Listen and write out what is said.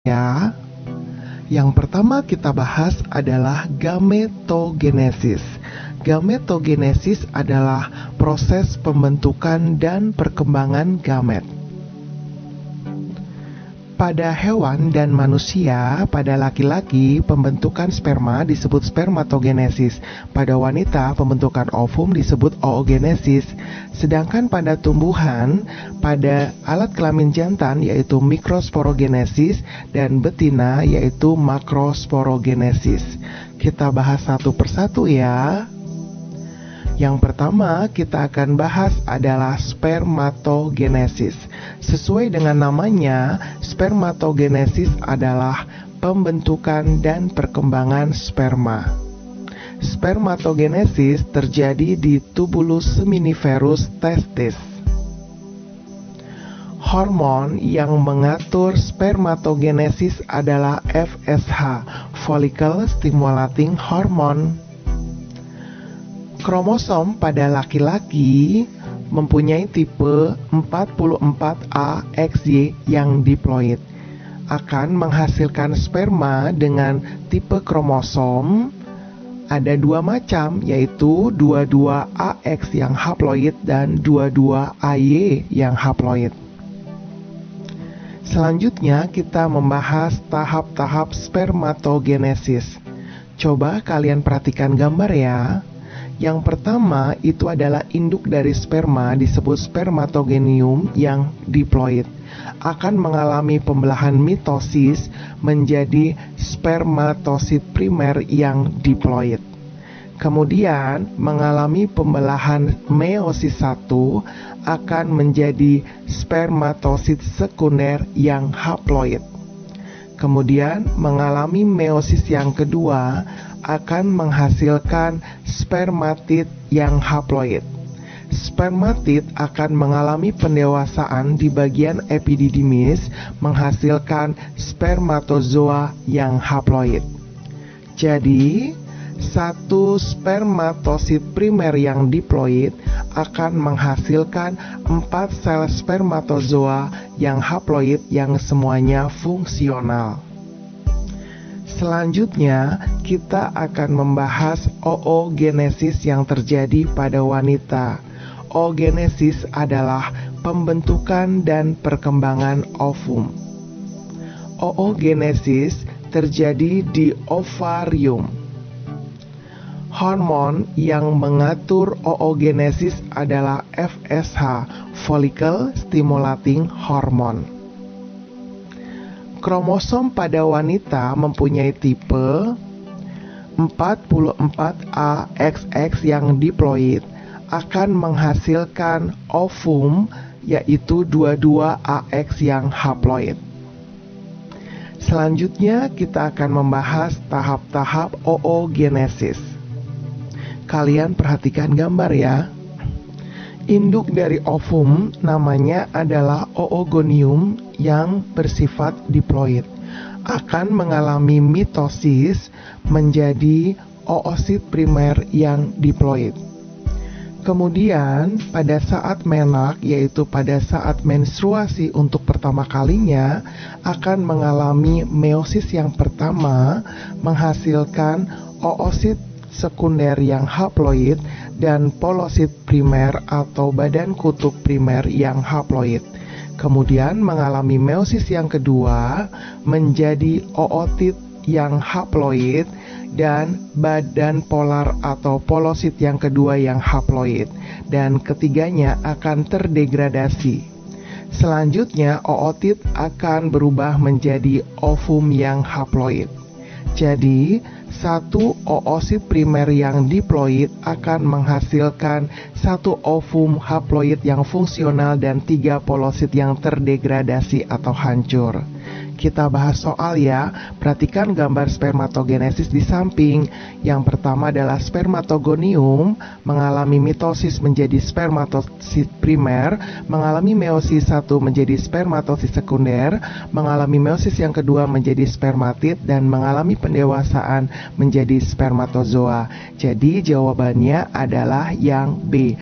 ya. Yang pertama kita bahas adalah gametogenesis. Gametogenesis adalah proses pembentukan dan perkembangan gamet. Pada hewan dan manusia, pada laki-laki, pembentukan sperma disebut spermatogenesis. Pada wanita, pembentukan ovum disebut oogenesis. Sedangkan pada tumbuhan, pada alat kelamin jantan yaitu mikrosporogenesis dan betina yaitu makrosporogenesis. Kita bahas satu persatu ya. Yang pertama kita akan bahas adalah spermatogenesis. Sesuai dengan namanya, spermatogenesis adalah pembentukan dan perkembangan sperma. Spermatogenesis terjadi di tubulus seminiferus testis. Hormon yang mengatur spermatogenesis adalah FSH, follicle stimulating hormone. Kromosom pada laki-laki mempunyai tipe 44A-XY yang diploid. Akan menghasilkan sperma dengan tipe kromosom ada dua macam, yaitu 22AX yang haploid dan 22AY yang haploid. Selanjutnya kita membahas tahap-tahap spermatogenesis. Coba kalian perhatikan gambar ya. Yang pertama itu adalah induk dari sperma disebut spermatogenium yang diploid. Akan mengalami pembelahan mitosis menjadi spermatosit primer yang diploid. Kemudian mengalami pembelahan meiosis 1 akan menjadi spermatosit sekunder yang haploid. Kemudian mengalami meiosis yang kedua akan menghasilkan spermatid yang haploid. Spermatid akan mengalami pendewasaan di bagian epididymis menghasilkan spermatozoa yang haploid. Jadi, satu spermatosit primer yang diploid akan menghasilkan 4 sel spermatozoa yang haploid yang semuanya fungsional. Selanjutnya, kita akan membahas oogenesis yang terjadi pada wanita. Oogenesis adalah pembentukan dan perkembangan ovum. Oogenesis terjadi di ovarium. Hormon yang mengatur oogenesis adalah FSH, follicle stimulating hormone. Kromosom pada wanita mempunyai tipe 44A-XX yang diploid akan menghasilkan ovum yaitu 22AX yang haploid. Selanjutnya kita akan membahas tahap-tahap oogenesis. Kalian perhatikan gambar ya. Induk dari ovum namanya adalah oogonium yang bersifat diploid. Akan mengalami mitosis menjadi oosit primer yang diploid. Kemudian pada saat menak, yaitu pada saat menstruasi untuk pertama kalinya, akan mengalami meiosis yang pertama menghasilkan oosit sekunder yang haploid dan polosit primer atau badan kutub primer yang haploid. Kemudian mengalami meiosis yang kedua menjadi ootit yang haploid dan badan polar atau polosit yang kedua yang haploid, dan ketiganya akan terdegradasi. Selanjutnya ootit akan berubah menjadi ovum yang haploid. Jadi, satu oosit primer yang diploid akan menghasilkan satu ovum haploid yang fungsional dan 3 polosit yang terdegradasi atau hancur. Kita bahas soal ya. Perhatikan gambar spermatogenesis di samping. Yang pertama adalah spermatogonium mengalami mitosis menjadi spermatosit primer, mengalami meiosis 1 menjadi spermatosit sekunder, mengalami meiosis yang kedua menjadi spermatid, dan mengalami pendewasaan menjadi spermatozoa. Jadi jawabannya adalah yang B.